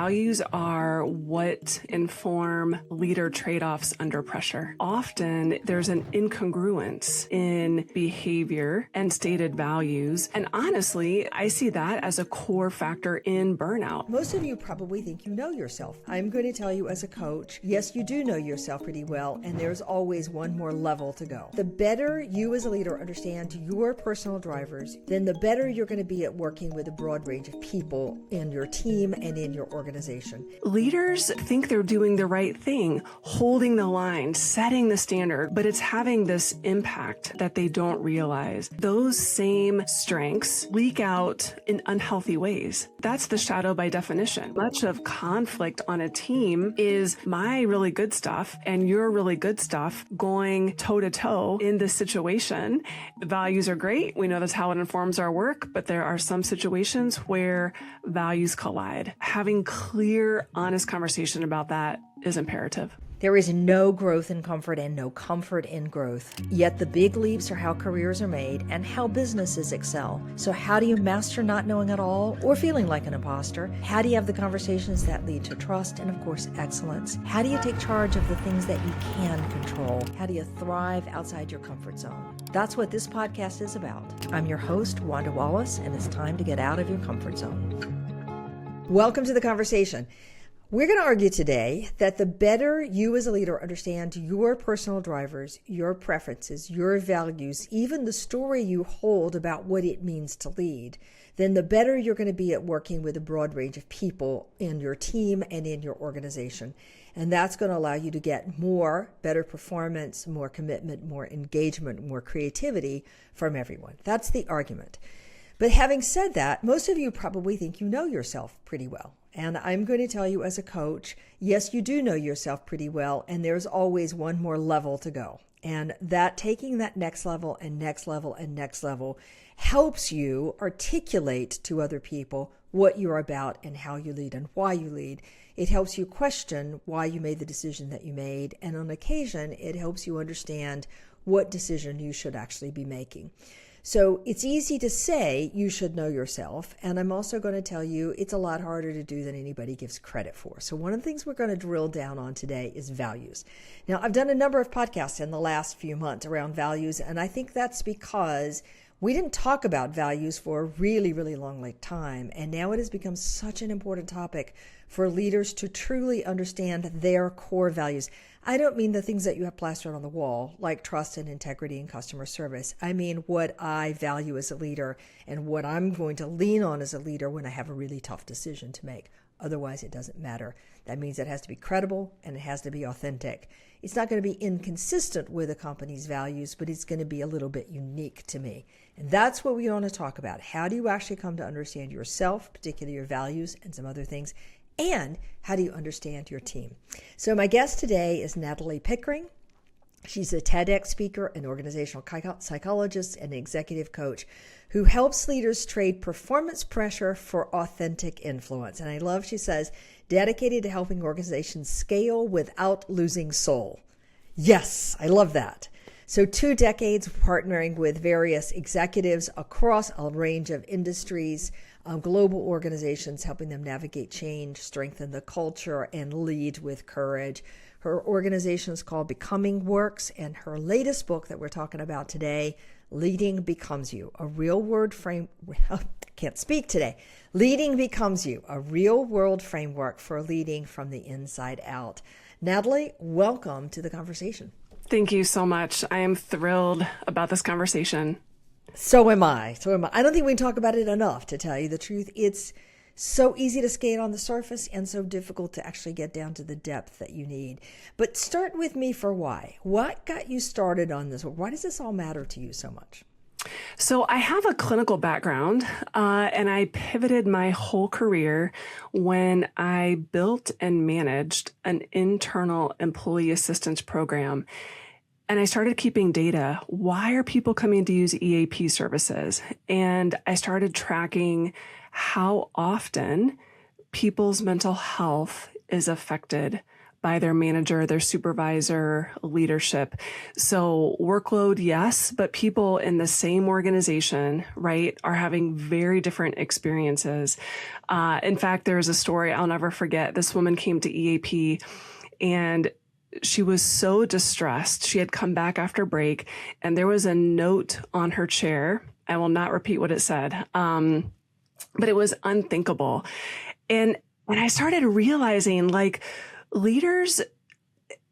Values are what inform leader trade-offs under pressure. Often there's an incongruence in behavior and stated values. And honestly, I see that as a core factor in burnout. Most of you probably think you know yourself. I'm going to tell you as a coach, yes, you do know yourself pretty well, and there's always one more level to go. The better you as a leader understand your personal drivers, then the better you're going to be at working with a broad range of people in your team and in your organization. Leaders think they're doing the right thing, holding the line, setting the standard, but it's having this impact that they don't realize. Those same strengths leak out in unhealthy ways. That's the shadow by definition. Much of conflict on a team is my really good stuff and your really good stuff going toe to toe in this situation. The values are great. We know that's how it informs our work, but there are some situations where values collide. Having clear, honest conversation about that is imperative. There is no growth in comfort and no comfort in growth. Yet the big leaps are how careers are made and how businesses excel. So how do you master not knowing at all or feeling like an imposter? How do you have the conversations that lead to trust and, of course, excellence? How do you take charge of the things that you can control? How do you thrive outside your comfort zone? That's what this podcast is about. I'm your host, Wanda Wallace, and it's time to get out of your comfort zone. Welcome to the conversation. We're going to argue today that the better you as a leader understand your personal drivers, your preferences, your values, even the story you hold about what it means to lead, then the better you're going to be at working with a broad range of people in your team and in your organization. And that's going to allow you to get better performance, more commitment, more engagement, more creativity from everyone. That's the argument. But having said that, most of you probably think you know yourself pretty well. And I'm going to tell you as a coach, yes, you do know yourself pretty well, and there's always one more level to go. And that taking that next level and next level and next level helps you articulate to other people what you're about and how you lead and why you lead. It helps you question why you made the decision that you made. And on occasion, it helps you understand what decision you should actually be making. So it's easy to say you should know yourself, and I'm also going to tell you it's a lot harder to do than anybody gives credit for. So one of the things we're going to drill down on today is values. Now, I've done a number of podcasts in the last few months around values, and I think that's because we didn't talk about values for a really, really long time, and now it has become such an important topic for leaders to truly understand their core values. I don't mean the things that you have plastered on the wall, like trust and integrity and customer service. I mean what I value as a leader and what I'm going to lean on as a leader when I have a really tough decision to make. Otherwise, it doesn't matter. That means it has to be credible and it has to be authentic. It's not going to be inconsistent with a company's values, but it's going to be a little bit unique to me. And that's what we want to talk about. How do you actually come to understand yourself, particularly your values and some other things? And how do you understand your team? So my guest today is Natalie Pickering. She's a TEDx speaker, an organizational psychologist, and an executive coach who helps leaders trade performance pressure for authentic influence. And I love, she says, dedicated to helping organizations scale without losing soul. Yes, I love that. So 2 decades partnering with various executives across a range of industries, global organizations, helping them navigate change, strengthen the culture, and lead with courage. Her organization is called Becoming Works, and her latest book that we're talking about today, Leading Becomes You, a real-world Leading Becomes You, a real-world framework for leading from the inside out. Natalie, welcome to the conversation. Thank you so much. I am thrilled about this conversation. So am I. I don't think we can talk about it enough, to tell you the truth. It's so easy to skate on the surface and so difficult to actually get down to the depth that you need. But start with me for why. What got you started on this? Why does this all matter to you so much? So I have a clinical background, and I pivoted my whole career when I built and managed an internal employee assistance program. And I started keeping data. Why are people coming to use EAP services? And I started tracking how often people's mental health is affected by their manager, their supervisor, leadership. So workload, yes, but people in the same organization, right, are having very different experiences. In fact, there's a story I'll never forget. This woman came to EAP and she was so distressed. She had come back after break and there was a note on her chair. I will not repeat what it said, but it was unthinkable. And I started realizing like leaders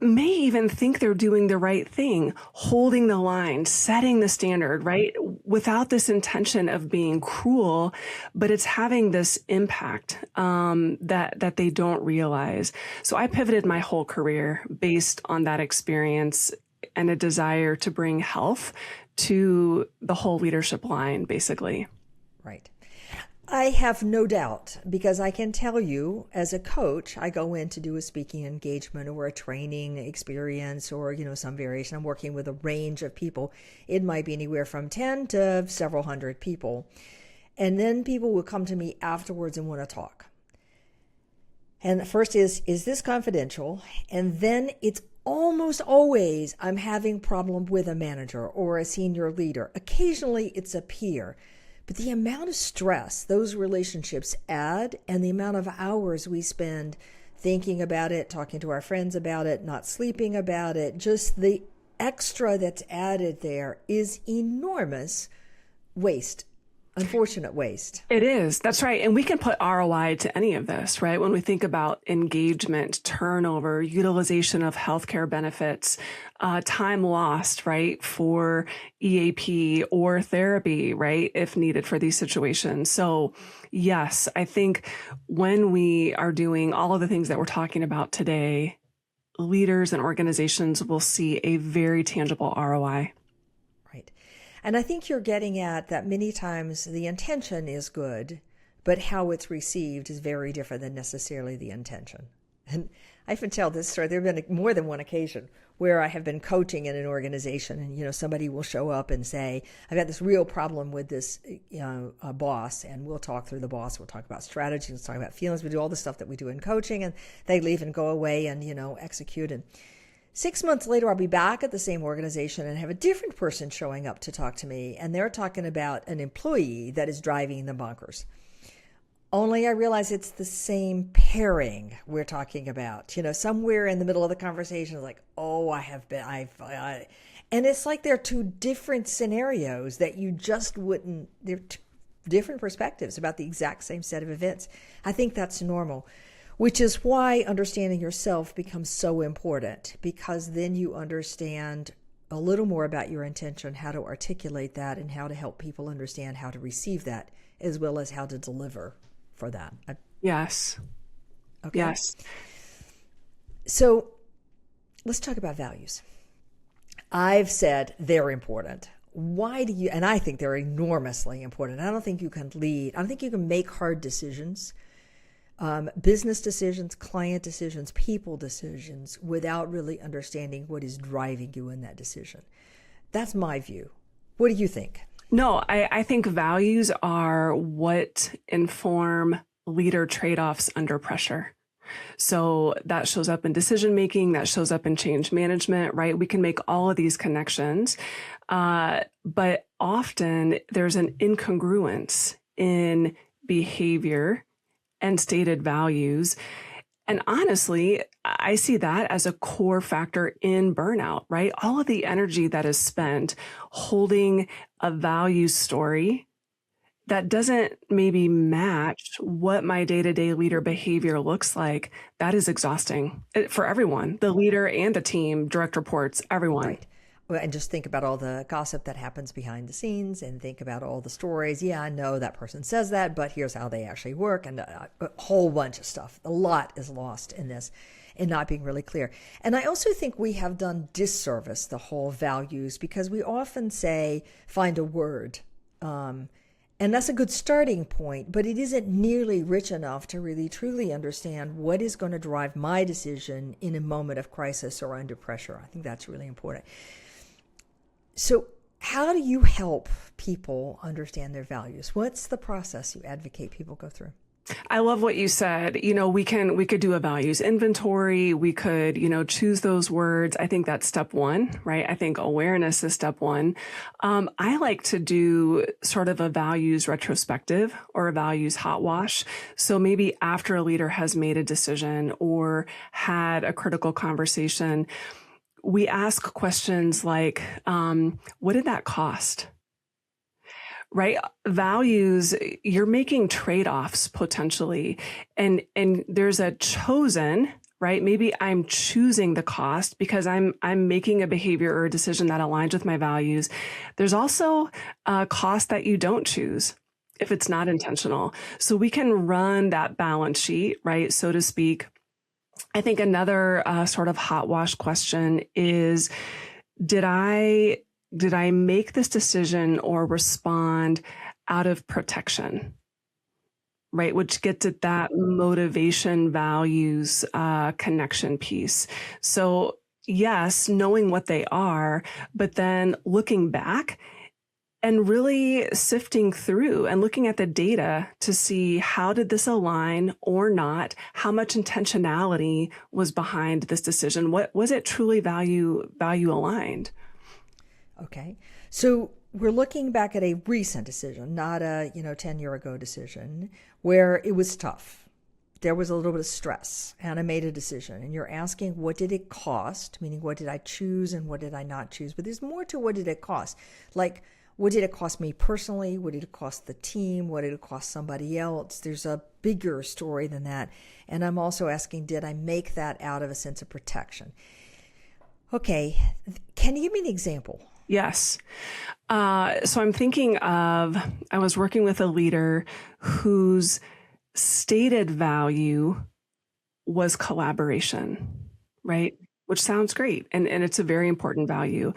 may even think they're doing the right thing, holding the line, setting the standard, right? Without this intention of being cruel, but it's having this impact that they don't realize. So I pivoted my whole career based on that experience and a desire to bring health to the whole leadership line, basically. Right. I have no doubt, because I can tell you as a coach, I go in to do a speaking engagement or a training experience or, some variation. I'm working with a range of people. It might be anywhere from 10 to several hundred people. And then people will come to me afterwards and want to talk. And the first is this confidential? And then it's almost always I'm having problem with a manager or a senior leader. Occasionally it's a peer. But the amount of stress those relationships add and the amount of hours we spend thinking about it, talking to our friends about it, not sleeping about it, just the extra that's added there is enormous waste. Unfortunate waste. It is. That's right. And we can put ROI to any of this, right? When we think about engagement, turnover, utilization of healthcare benefits, time lost, right, for EAP or therapy, right, if needed for these situations. So yes, I think when we are doing all of the things that we're talking about today, leaders and organizations will see a very tangible ROI. Right. And I think you're getting at that many times the intention is good, but how it's received is very different than necessarily the intention. And I can tell this story. There have been more than one occasion where I have been coaching in an organization and, somebody will show up and say, I've got this real problem with this boss, and we'll talk through the boss. We'll talk about strategy. We'll talk about feelings. We do all the stuff that we do in coaching, and they leave and go away and, execute. And 6 months later, I'll be back at the same organization and have a different person showing up to talk to me. And they're talking about an employee that is driving them bonkers. Only I realize it's the same pairing we're talking about. Somewhere in the middle of the conversation, it's like, oh, and it's like they're two different scenarios that you just wouldn't, they're two different perspectives about the exact same set of events. I think that's normal. Which is why understanding yourself becomes so important, because then you understand a little more about your intention, how to articulate that, and how to help people understand how to receive that, as well as how to deliver for that. Yes. Okay. Yes. So let's talk about values. I've said they're important. Why do you, and I think they're enormously important. I don't think you can lead. I don't think you can make hard decisions. Business decisions, client decisions, people decisions, without really understanding what is driving you in that decision. That's my view. What do you think? No, I think values are what inform leader trade-offs under pressure. So that shows up in decision making, that shows up in change management, right? We can make all of these connections, but often there's an incongruence in behavior and stated values. And honestly, I see that as a core factor in burnout, right? All of the energy that is spent holding a values story that doesn't maybe match what my day-to-day leader behavior looks like, that is exhausting for everyone, the leader and the team, direct reports, everyone. Right. And just think about all the gossip that happens behind the scenes, and think about all the stories. Yeah, I know that person says that, but here's how they actually work, and a whole bunch of stuff. A lot is lost in this and not being really clear. And I also think we have done disservice the whole values, because we often say, find a word. And that's a good starting point, but it isn't nearly rich enough to really truly understand what is going to drive my decision in a moment of crisis or under pressure. I think that's really important. So how do you help people understand their values? What's the process you advocate people go through? I love what you said. We could do a values inventory. We could, choose those words. I think that's step one, right? I think awareness is step one. I like to do sort of a values retrospective or a values hot wash. So maybe after a leader has made a decision or had a critical conversation, we ask questions like, what did that cost? Right? Values, you're making trade-offs potentially. And there's a chosen, right? Maybe I'm choosing the cost because I'm making a behavior or a decision that aligns with my values. There's also a cost that you don't choose if it's not intentional. So we can run that balance sheet, right? So to speak. I think another sort of hot wash question is, did I make this decision or respond out of protection, right? Which gets at that motivation, values, connection piece. So yes, knowing what they are, but then looking back and really sifting through and looking at the data to see, how did this align or not? How much intentionality was behind this decision? What was it truly value aligned? Okay. So we're looking back at a recent decision, not a, 10-year ago decision where it was tough. There was a little bit of stress and I made a decision, and you're asking, what did it cost? Meaning, what did I choose and what did I not choose? But there's more to what did it cost? Like, what did it cost me personally? What did it cost the team? What did it cost somebody else? There's a bigger story than that. And I'm also asking, did I make that out of a sense of protection? Okay. Can you give me an example? Yes. So I'm thinking of, I was working with a leader whose stated value was collaboration, right? Which sounds great. And it's a very important value.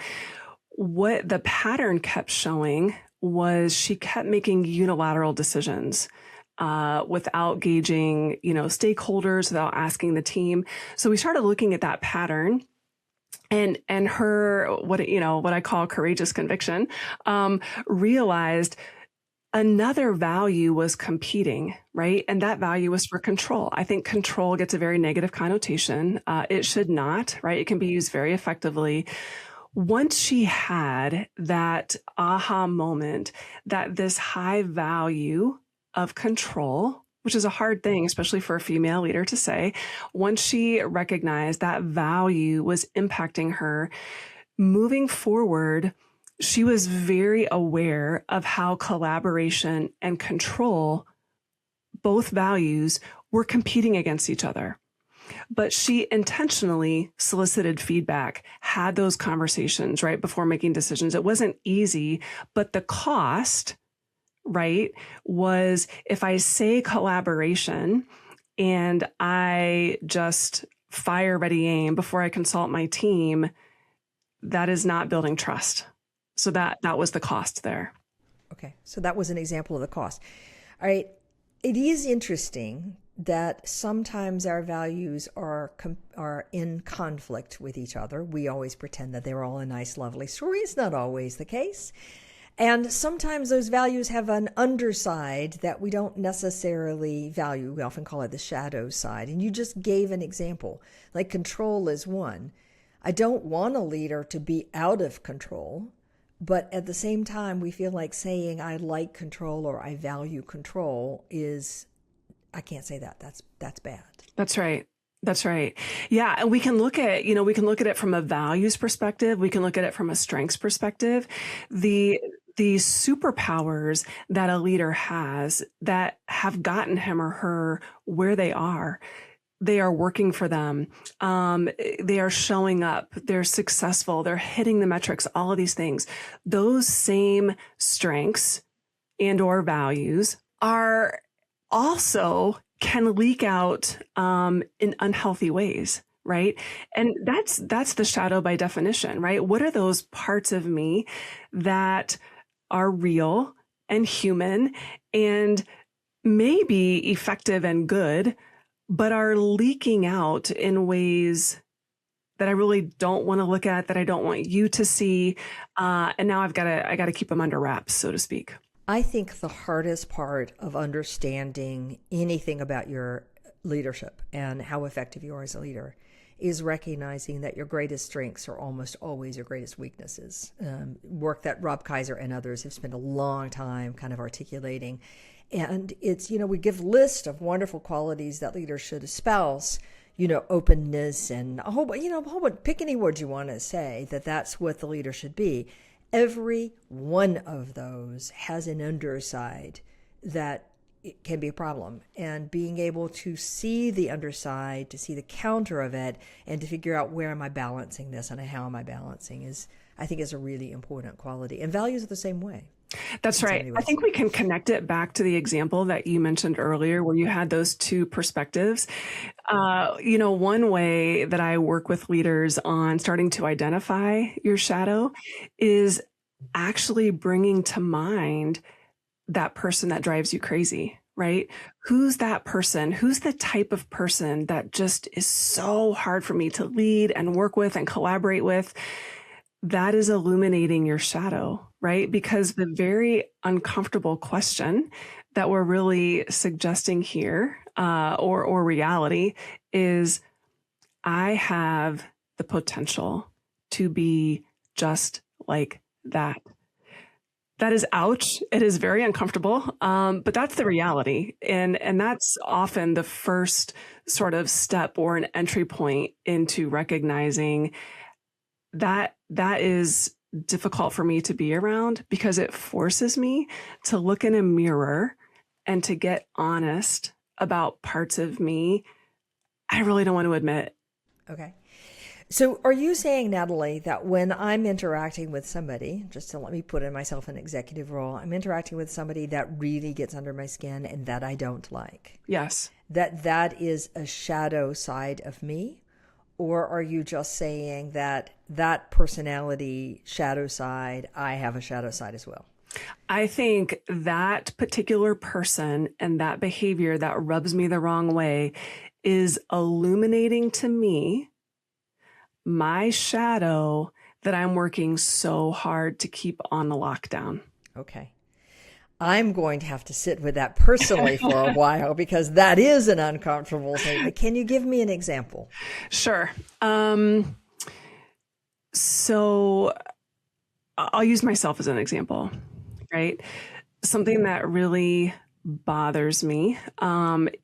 What the pattern kept showing was she kept making unilateral decisions without gauging, stakeholders, without asking the team. So we started looking at that pattern. And her, what I call courageous conviction, realized another value was competing, right? And that value was for control. I think control gets a very negative connotation. It should not, right? It can be used very effectively. Once she had that aha moment that this high value of control, which is a hard thing, especially for a female leader to say, once she recognized that value was impacting her, moving forward, she was very aware of how collaboration and control, both values, were competing against each other. But she intentionally solicited feedback, had those conversations right before making decisions. It wasn't easy, but the cost, right, was if I say collaboration and I just fire, ready, aim before I consult my team, that is not building trust. So that was the cost there. Okay, so that was an example of the cost. All right, it is interesting that sometimes our values are in conflict with each other. We always pretend that they're all a nice, lovely story. It's not always the case. And sometimes those values have an underside that we don't necessarily value. We often call it the shadow side. And you just gave an example, like control is one. I don't want a leader to be out of control, but at the same time, we feel like saying I like control or I value control is, I can't say that. That's bad. That's right. That's right. Yeah. And we can look at, it from a values perspective. We can look at it from a strengths perspective. The superpowers that a leader has that have gotten him or her where they are working for them. They are showing up. They're successful. They're hitting the metrics, all of these things. Those same strengths and or values are also can leak out in unhealthy ways, right? And that's the shadow by definition, right? What are those parts of me that are real and human and maybe effective and good, but are leaking out in ways that I really don't want to look at, that I don't want you to see, and now I got to keep them under wraps, so to speak. I think the hardest part of understanding anything about your leadership and how effective you are as a leader is recognizing that your greatest strengths are almost always your greatest weaknesses. Work that Rob Kaiser and others have spent a long time kind of articulating. And it's, we give lists of wonderful qualities that leaders should espouse, openness and a whole bunch, pick any word you want to say, that's what the leader should be. Every one of those has an underside that it can be a problem. And being able to see the underside, to see the counter of it, and to figure out where am I balancing this and how am I balancing I think is a really important quality. And values are the same way. That's right. I think we can connect it back to the example that you mentioned earlier where you had those two perspectives. One way that I work with leaders on starting to identify your shadow is actually bringing to mind that person that drives you crazy, right? Who's that person? Who's the type of person that just is so hard for me to lead and work with and collaborate with? That is illuminating your shadow, right? Because the very uncomfortable question that we're really suggesting here, or reality, is I have the potential to be just like that. That is ouch. It is very uncomfortable, but that's the reality. And that's often the first sort of step or an entry point into recognizing that is difficult for me to be around because it forces me to look in a mirror and to get honest about parts of me I really don't want to admit. Okay. So are you saying, Natalie, that when I'm interacting with somebody, just to let me put in myself an executive role, I'm interacting with somebody that really gets under my skin and that I don't like? Yes. That is a shadow side of me? Or are you just saying that personality shadow side, I have a shadow side as well? I think that particular person and that behavior that rubs me the wrong way is illuminating to me my shadow that I'm working so hard to keep on the lockdown. Okay. I'm going to have to sit with that personally for a while because that is an uncomfortable thing. But can you give me an example? Sure. So I'll use myself as an example, right? Something that really bothers me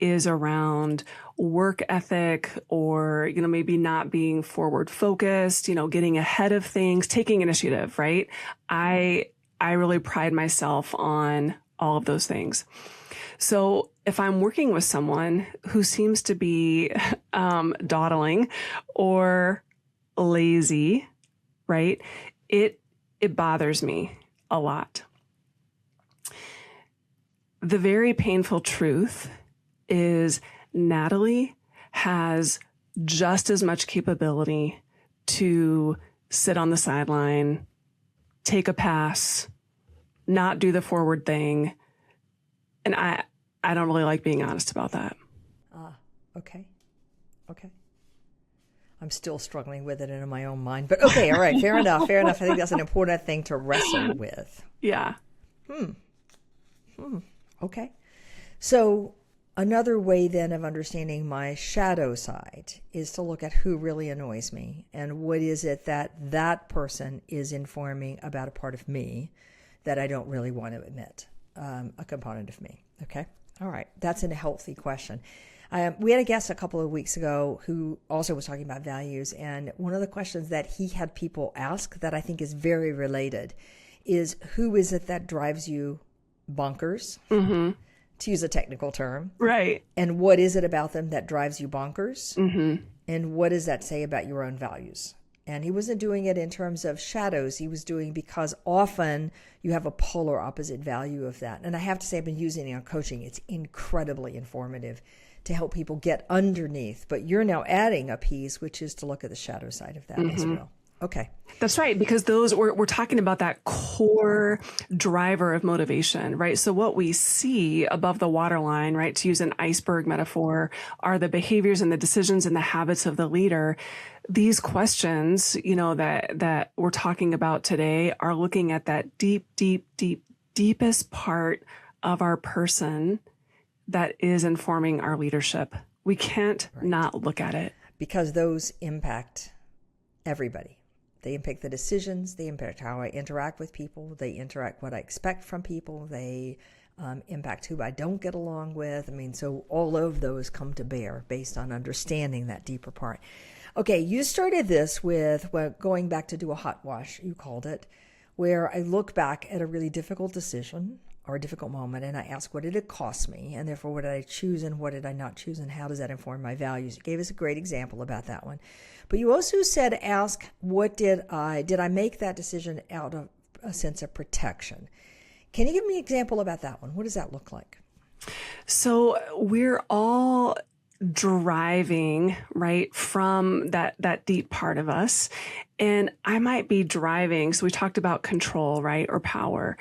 is around work ethic or, maybe not being forward focused, getting ahead of things, taking initiative, right? I really pride myself on all of those things. So if I'm working with someone who seems to be dawdling or lazy, right, it bothers me a lot. The very painful truth is Natalie has just as much capability to sit on the sideline, take a pass, not do the forward thing. And I don't really like being honest about that. Okay. I'm still struggling with it in my own mind, but okay. All right. Fair enough. I think that's an important thing to wrestle with. Yeah. Okay. So another way then of understanding my shadow side is to look at who really annoys me and what is it that person is informing about a part of me that I don't really want to admit, a component of me. Okay. All right. That's a healthy question. We had a guest a couple of weeks ago who also was talking about values. And one of the questions that he had people ask that I think is very related is who is it that drives you bonkers, to use a technical term. Right. And what is it about them that drives you bonkers? Mm-hmm. And what does that say about your own values? And he wasn't doing it in terms of shadows. He was doing because often you have a polar opposite value of that. And I have to say, I've been using it on coaching. It's incredibly informative to help people get underneath. But you're now adding a piece, which is to look at the shadow side of that as well. Okay. That's right. Because we're talking about that core driver of motivation, right? So what we see above the waterline, right, to use an iceberg metaphor, are the behaviors and the decisions and the habits of the leader. These questions, that we're talking about today are looking at that deep, deep, deep deepest part of our person that is informing our leadership. We can't not look at it. Because those impact everybody. They impact the decisions, they impact how I interact with people, they interact what I expect from people, they impact who I don't get along with. I mean, so all of those come to bear based on understanding that deeper part. Okay, you started this with going back to do a hot wash, you called it, where I look back at a really difficult decision or a difficult moment and I ask, what did it cost me? And therefore, what did I choose and what did I not choose? And how does that inform my values? You gave us a great example about that one. But you also said, ask, did I make that decision out of a sense of protection? Can you give me an example about that one? What does that look like? So we're all driving, right, from that deep part of us. And I might be driving. So we talked about control, right, or power.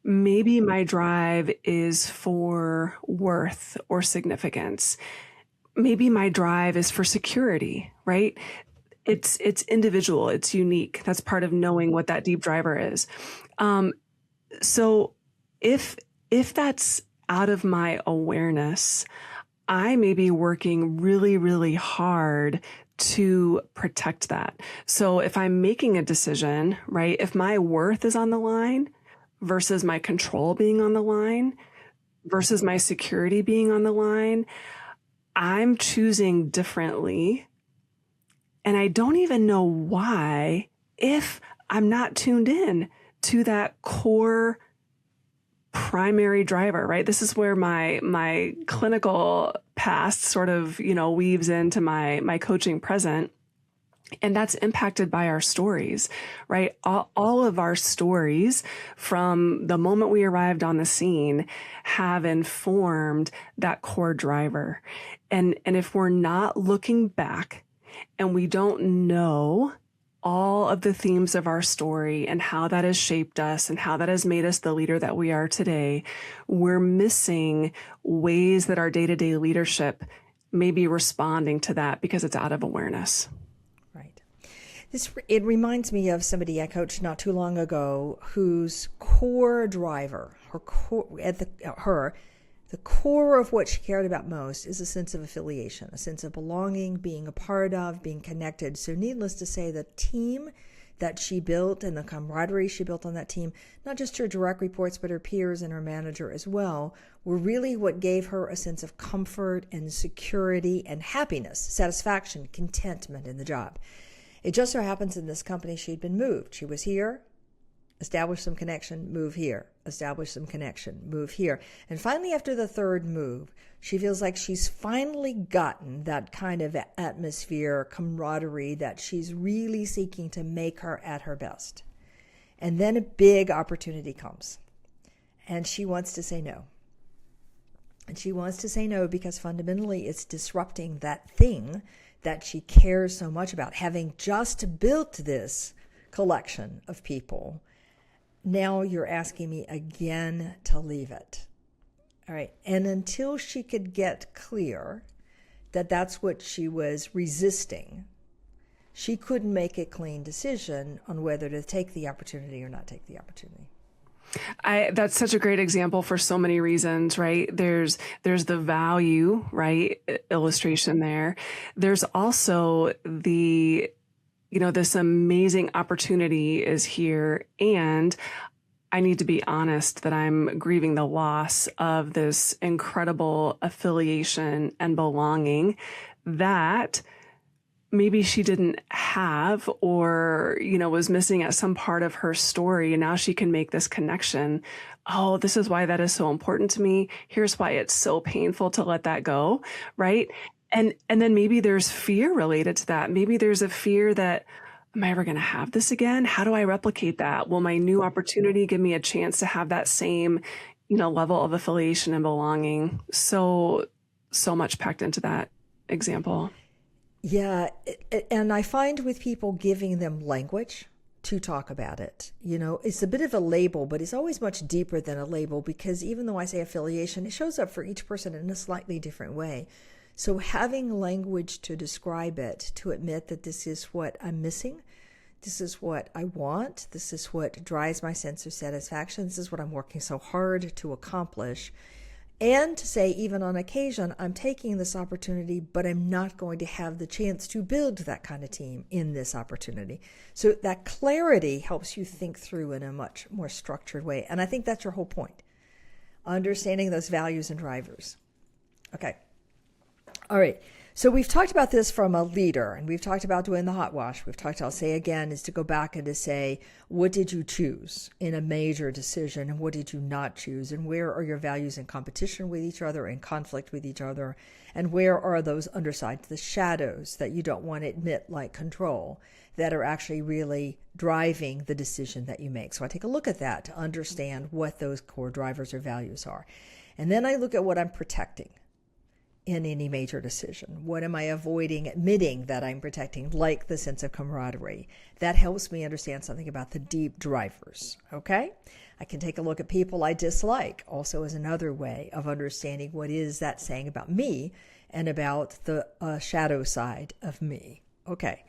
Maybe my drive is for worth or significance. Maybe my drive is for security, right? It's individual, it's unique. That's part of knowing what that deep driver is. So if that's out of my awareness, I may be working really, really hard to protect that. So if I'm making a decision, right, if my worth is on the line versus my control being on the line versus my security being on the line, I'm choosing differently. And I don't even know why if I'm not tuned in to that core primary driver, right? This is where my clinical past sort of, weaves into my coaching present. And that's impacted by our stories, right? All of our stories from the moment we arrived on the scene have informed that core driver. And if we're not looking back and we don't know all of the themes of our story and how that has shaped us and how that has made us the leader that we are today, we're missing ways that our day-to-day leadership may be responding to that because it's out of awareness. Right. It reminds me of somebody I coached not too long ago whose core driver, the core of what she cared about most is a sense of affiliation, a sense of belonging, being a part of, being connected. So needless to say, the team that she built and the camaraderie she built on that team, not just her direct reports, but her peers and her manager as well, were really what gave her a sense of comfort and security and happiness, satisfaction, contentment in the job. It just so happens in this company she'd been moved. She was here, established some connection, move here, establish some connection, move here. And finally, after the third move, she feels like she's finally gotten that kind of atmosphere, camaraderie that she's really seeking to make her at her best. And then a big opportunity comes. And she wants to say no. And she wants to say no because fundamentally it's disrupting that thing that she cares so much about. Having just built this collection of people, now you're asking me again to leave it. All right. And until she could get clear that that's what she was resisting, she couldn't make a clean decision on whether to take the opportunity or not take the opportunity. That's such a great example for so many reasons, right? There's the value, right? Illustration there. There's also this amazing opportunity is here. And I need to be honest that I'm grieving the loss of this incredible affiliation and belonging that maybe she didn't have or, was missing at some part of her story. And now she can make this connection. Oh, this is why that is so important to me. Here's why it's so painful to let that go, right? And then maybe there's fear related to that. Maybe there's a fear that, am I ever going to have this again? How do I replicate that? Will my new opportunity give me a chance to have that same, level of affiliation and belonging? So much packed into that example. Yeah. And I find with people giving them language to talk about it, it's a bit of a label, but it's always much deeper than a label because even though I say affiliation, it shows up for each person in a slightly different way. So having language to describe it, to admit that this is what I'm missing, This is what I want. This is what drives my sense of satisfaction. This is what I'm working so hard to accomplish. And to say, even on occasion, I'm taking this opportunity, but I'm not going to have the chance to build that kind of team in this opportunity. So that clarity helps you think through in a much more structured way. And I think that's your whole point. Understanding those values and drivers. Okay. All right. So we've talked about this from a leader, and we've talked about doing the hot wash. We've talked, I'll say again, is to go back and to say, what did you choose in a major decision, and what did you not choose? And where are your values in competition with each other, in conflict with each other? And where are those undersides, the shadows that you don't want to admit, like control, that are actually really driving the decision that you make? So I take a look at that to understand what those core drivers or values are. And then I look at what I'm protecting in any major decision. What am I avoiding admitting that I'm protecting, like the sense of camaraderie? That helps me understand something about the deep drivers, okay? I can take a look at people I dislike, also as another way of understanding what is that saying about me and about the shadow side of me. Okay,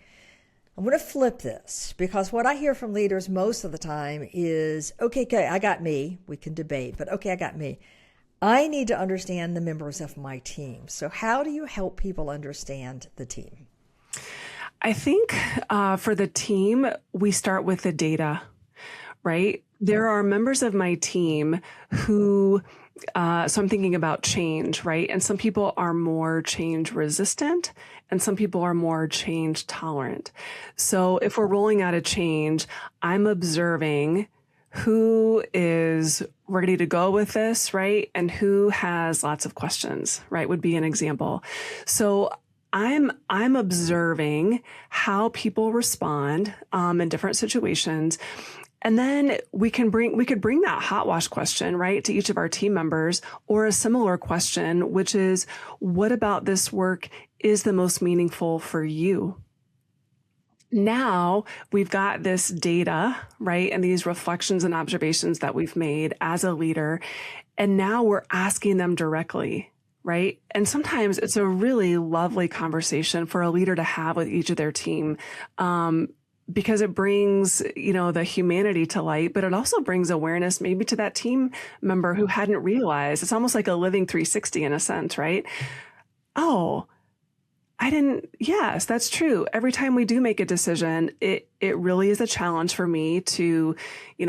I'm going to flip this, because what I hear from leaders most of the time is, okay, I got me. We can debate, but okay, I got me. I need to understand the members of my team. So how do you help people understand the team? I think for the team, we start with the data, right? There are members of my team who, so I'm thinking about change, right? And some people are more change resistant and some people are more change tolerant. So if we're rolling out a change, I'm observing who is ready to go with this, right? And who has lots of questions, right? Would be an example. So I'm observing how people respond in different situations. And then we could bring that hot wash question, right, to each of our team members, or a similar question, which is, what about this work is the most meaningful for you? Now we've got this data, right, and these reflections and observations that we've made as a leader, and now we're asking them directly, right? And sometimes it's a really lovely conversation for a leader to have with each of their team, because it brings, the humanity to light, but it also brings awareness maybe to that team member who hadn't realized. It's almost like a living 360 in a sense, right? Oh, yes, that's true. Every time we do make a decision, it really is a challenge for me to,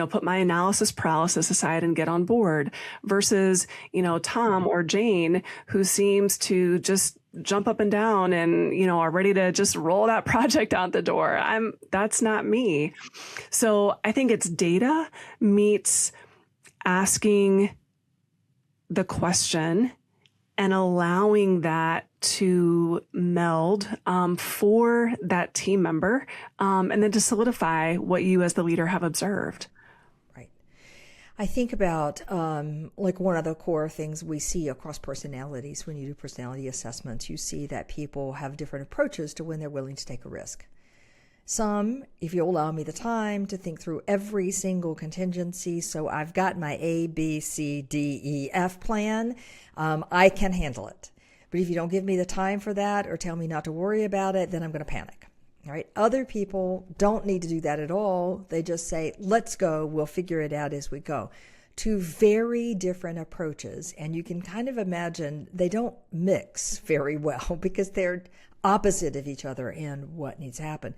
put my analysis paralysis aside and get on board versus, Tom or Jane, who seems to just jump up and down and, are ready to just roll that project out the door. That's not me. So I think it's data meets asking the question and allowing that to meld for that team member, and then to solidify what you as the leader have observed. Right. I think about like one of the core things we see across personalities when you do personality assessments, you see that people have different approaches to when they're willing to take a risk. Some, if you allow me the time to think through every single contingency, so I've got my A, B, C, D, E, F plan, I can handle it. But if you don't give me the time for that or tell me not to worry about it, then I'm going to panic. All right. Other people don't need to do that at all. They just say, let's go. We'll figure it out as we go. Two very different approaches. And you can kind of imagine they don't mix very well because they're opposite of each other in what needs to happen.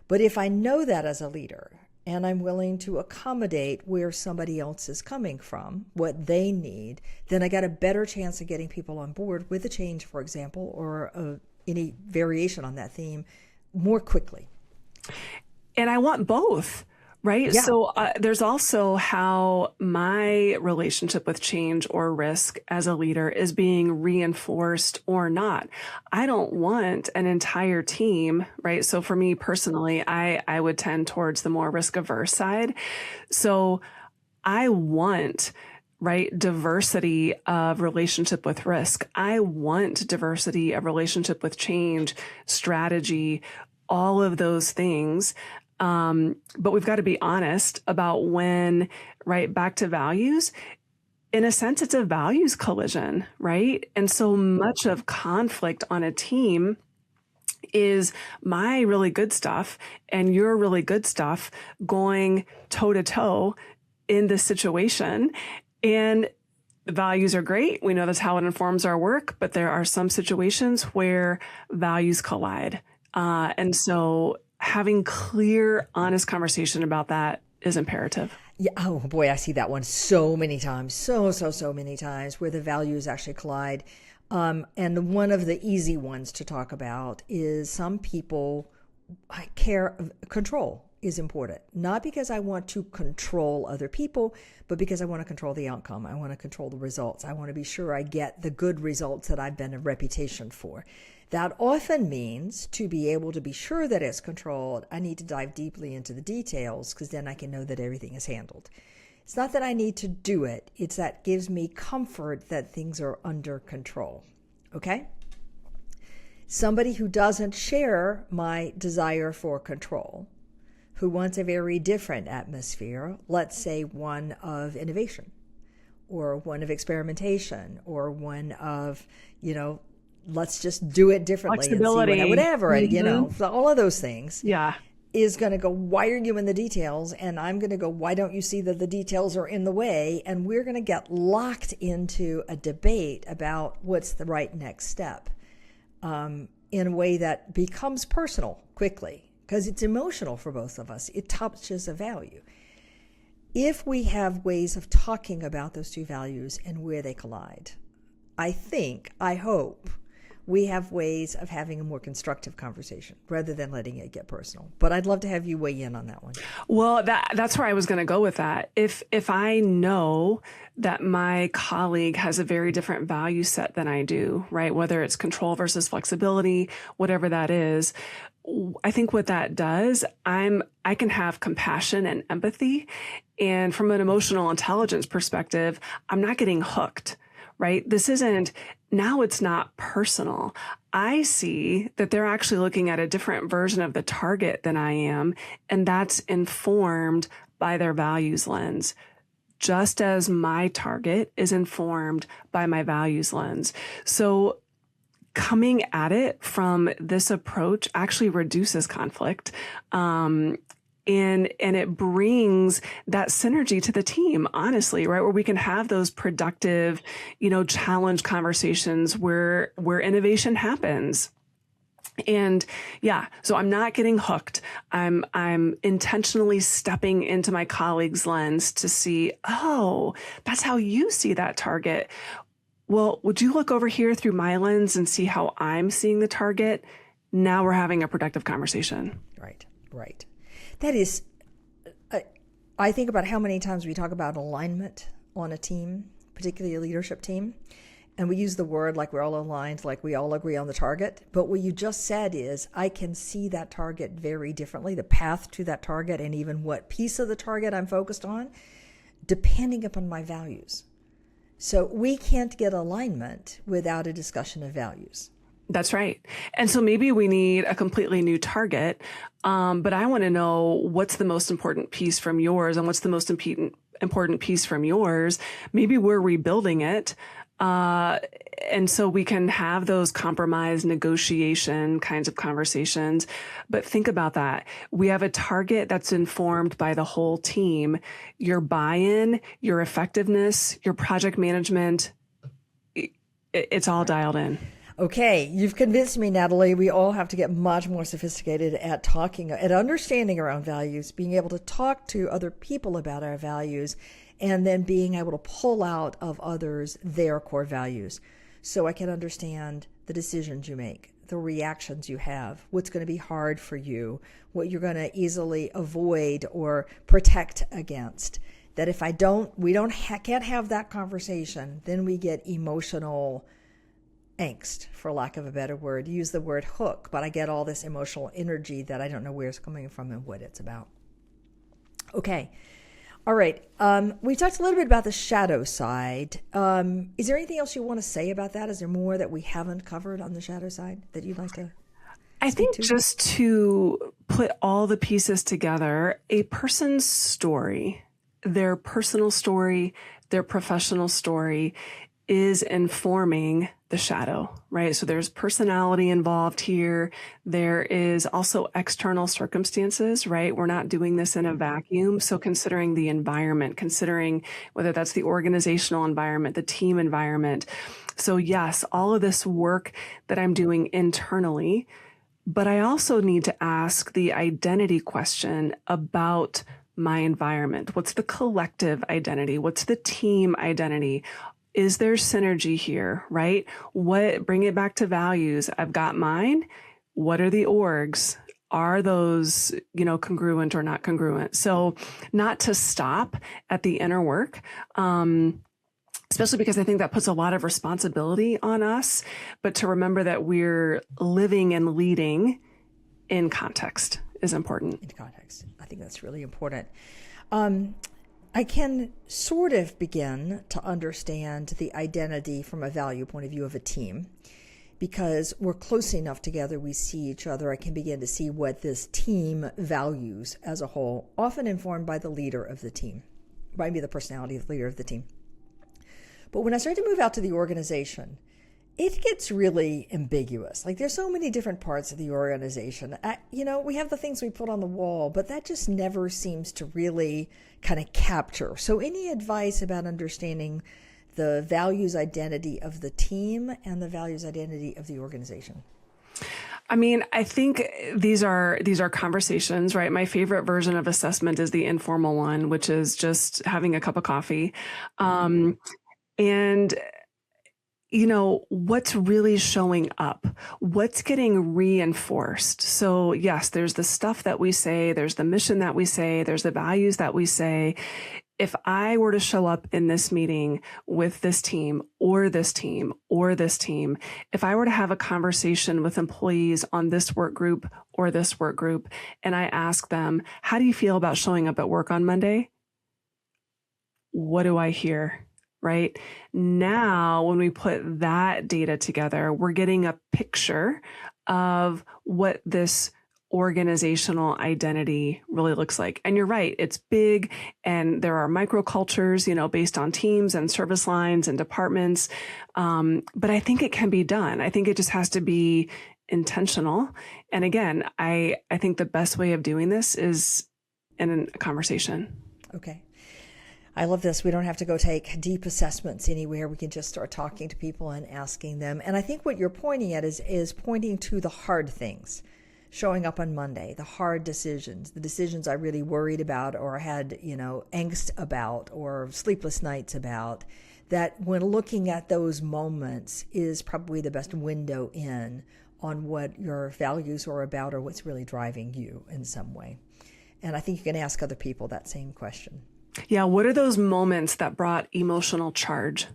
But if I know that as a leader and I'm willing to accommodate where somebody else is coming from, what they need, then I got a better chance of getting people on board with a change, for example, or any variation on that theme more quickly. And I want both, right? Yeah. So there's also how my relationship with change or risk as a leader is being reinforced or not. I don't want an entire team, right? So for me personally, I would tend towards the more risk averse side. So I want, right, diversity of relationship with risk. I want diversity of relationship with change, strategy, all of those things. But we've got to be honest about when, right, back to values. In a sense, it's a values collision, right? And so much of conflict on a team is my really good stuff and your really good stuff going toe to toe in this situation. And the values are great. We know that's how it informs our work, but there are some situations where values collide. And so having clear, honest conversation about that is imperative. Yeah. Oh boy, I see that one so many times, so many times where the values actually collide. And one of the easy ones to talk about is some people control is important, not because I want to control other people, but because I want to control the outcome. I want to control the results. I want to be sure I get the good results that I've been a reputation for. That often means to be able to be sure that it's controlled, I need to dive deeply into the details because then I can know that everything is handled. It's not that I need to do it. It's that gives me comfort that things are under control. Okay? Somebody who doesn't share my desire for control, who wants a very different atmosphere, let's say one of innovation or one of experimentation or one of, let's just do it differently and see whatever, all of those things. Yeah. Is going to go, why are you in the details? And I'm going to go, why don't you see that the details are in the way? And we're going to get locked into a debate about what's the right next step in a way that becomes personal quickly because it's emotional for both of us. It touches a value. If we have ways of talking about those two values and where they collide, I hope, we have ways of having a more constructive conversation rather than letting it get personal. But I'd love to have you weigh in on that one. Well, that's where I was going to go with that. If I know that my colleague has a very different value set than I do, right? Whether it's control versus flexibility, whatever that is, I think what that does, I can have compassion and empathy. And from an emotional intelligence perspective, I'm not getting hooked, right? Now it's not personal. I see that they're actually looking at a different version of the target than I am, and that's informed by their values lens, just as my target is informed by my values lens. So coming at it from this approach actually reduces conflict. And it brings that synergy to the team, honestly, right? Where we can have those productive, challenge conversations where innovation happens. And yeah, so I'm not getting hooked. I'm intentionally stepping into my colleague's lens to see, oh, that's how you see that target. Well, would you look over here through my lens and see how I'm seeing the target? Now we're having a productive conversation. Right. That is, I think about how many times we talk about alignment on a team, particularly a leadership team, and we use the word like we're all aligned, like we all agree on the target. But what you just said is I can see that target very differently, the path to that target, and even what piece of the target I'm focused on, depending upon my values. So we can't get alignment without a discussion of values. That's right. And so maybe we need a completely new target, but I want to know what's the most important piece from yours and what's the most important piece from yours. Maybe we're rebuilding it. And so we can have those compromise negotiation kinds of conversations. But think about that. We have a target that's informed by the whole team. Your buy-in, your effectiveness, your project management, it's all dialed in. Okay, you've convinced me, Natalie. We all have to get much more sophisticated at talking, at understanding around values, being able to talk to other people about our values, and then being able to pull out of others their core values so I can understand the decisions you make, the reactions you have, what's going to be hard for you, what you're going to easily avoid or protect against. That if can't have that conversation, then we get emotional angst, for lack of a better word. Use the word hook, but I get all this emotional energy that I don't know where it's coming from and what it's about. Okay. All right. We talked a little bit about the shadow side. Is there anything else you want to say about that? Is there more that we haven't covered on the shadow side that you'd like to I think just to put all the pieces together, a person's story, their personal story, their professional story is informing the shadow, right? So there's personality involved here. There is also external circumstances, right? We're not doing this in a vacuum. So considering the environment, considering whether that's the organizational environment, the team environment. So yes, all of this work that I'm doing internally, but I also need to ask the identity question about my environment. What's the collective identity? What's the team identity? Is there synergy here, right? Bring it back to values. I've got mine. What are the orgs? Are those, congruent or not congruent? So not to stop at the inner work, especially because I think that puts a lot of responsibility on us, but to remember that we're living and leading in context is important. In context. I think that's really important. I can sort of begin to understand the identity from a value point of view of a team, because we're close enough together, we see each other. I can begin to see what this team values as a whole, often informed by the leader of the team, might be the personality of the leader of the team. But when I start to move out to the organization, it gets really ambiguous. Like, there's so many different parts of the organization. We have the things we put on the wall, but that just never seems to really kind of capture. So any advice about understanding the values identity of the team and the values identity of the organization? I mean, I think these are conversations, right? My favorite version of assessment is the informal one, which is just having a cup of coffee. And what's really showing up? What's getting reinforced? So yes, there's the stuff that we say, there's the mission that we say, there's the values that we say. If I were to show up in this meeting with this team or this team or this team, if I were to have a conversation with employees on this work group or this work group, and I ask them, how do you feel about showing up at work on Monday? What do I hear? Right now, when we put that data together, we're getting a picture of what this organizational identity really looks like. And you're right, it's big, and there are microcultures, based on teams and service lines and departments. But I think it can be done. I think it just has to be intentional. And again, I think the best way of doing this is in a conversation. Okay. I love this. We don't have to go take deep assessments anywhere. We can just start talking to people and asking them. And I think what you're pointing at is pointing to the hard things, showing up on Monday, the hard decisions, the decisions I really worried about or had, angst about or sleepless nights about, that when looking at those moments is probably the best window in on what your values are about or what's really driving you in some way. And I think you can ask other people that same question. Yeah. What are those moments that brought emotional charge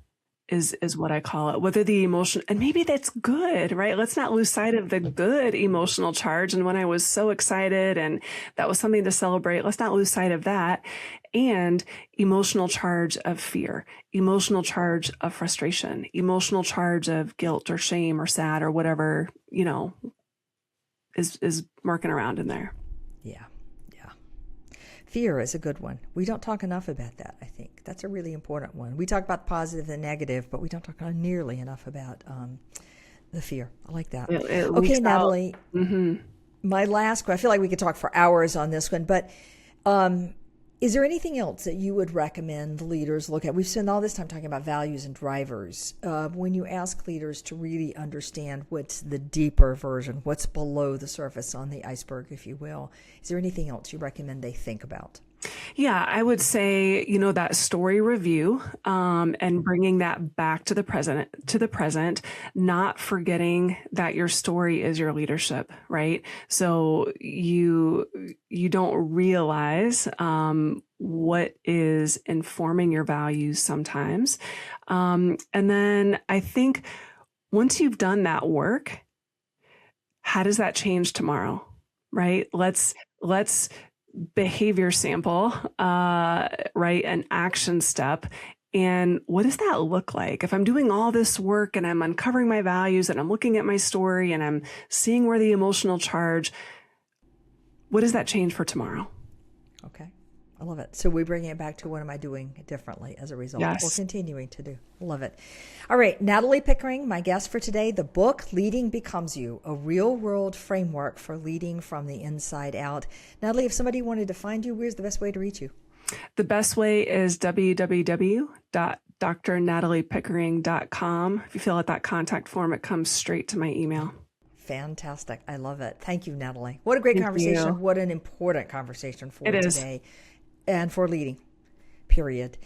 is what I call it. Whether the emotion, and maybe that's good, right? Let's not lose sight of the good emotional charge. And when I was so excited and that was something to celebrate, let's not lose sight of that. And emotional charge of fear, emotional charge of frustration, emotional charge of guilt or shame or sad or whatever, is marking around in there. Yeah. Fear is a good one. We don't talk enough about that, I think. That's a really important one. We talk about the positive and negative, but we don't talk nearly enough about the fear. I like that. Okay, Natalie, my last question, I feel like we could talk for hours on this one, but is there anything else that you would recommend leaders look at? We've spent all this time talking about values and drivers. When you ask leaders to really understand what's the deeper version, what's below the surface on the iceberg, if you will, is there anything else you recommend they think about? Yeah, I would say, that story review, and bringing that back to the present, not forgetting that your story is your leadership, right? So you don't realize, what is informing your values sometimes. And then I think once you've done that work, how does that change tomorrow, right? Let's behavior sample, right? An action step. And what does that look like? If I'm doing all this work and I'm uncovering my values and I'm looking at my story and I'm seeing where the emotional charge, what does that change for tomorrow? Okay. I love it. So we're bringing it back to what am I doing differently as a result? Yes. Or continuing to do. Love it. All right. Natalie Pickering, my guest for today. The book, Leading Becomes You, a real-world framework for leading from the inside out. Natalie, if somebody wanted to find you, where's the best way to reach you? The best way is www.drnataliepickering.com. If you fill out that contact form, it comes straight to my email. Fantastic. I love it. Thank you, Natalie. What a great conversation. You. What an important conversation for it today and for leading, period.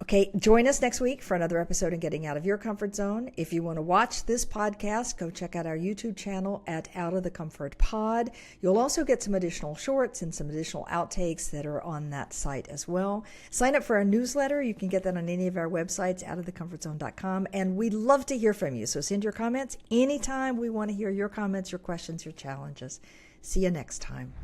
Okay, join us next week for another episode in Getting Out of Your Comfort Zone. If you want to watch this podcast, go check out our YouTube channel at Out of the Comfort Pod. You'll also get some additional shorts and some additional outtakes that are on that site as well. Sign up for our newsletter. You can get that on any of our websites, outofthecomfortzone.com. And we'd love to hear from you. So send your comments anytime. We want to hear your comments, your questions, your challenges. See you next time.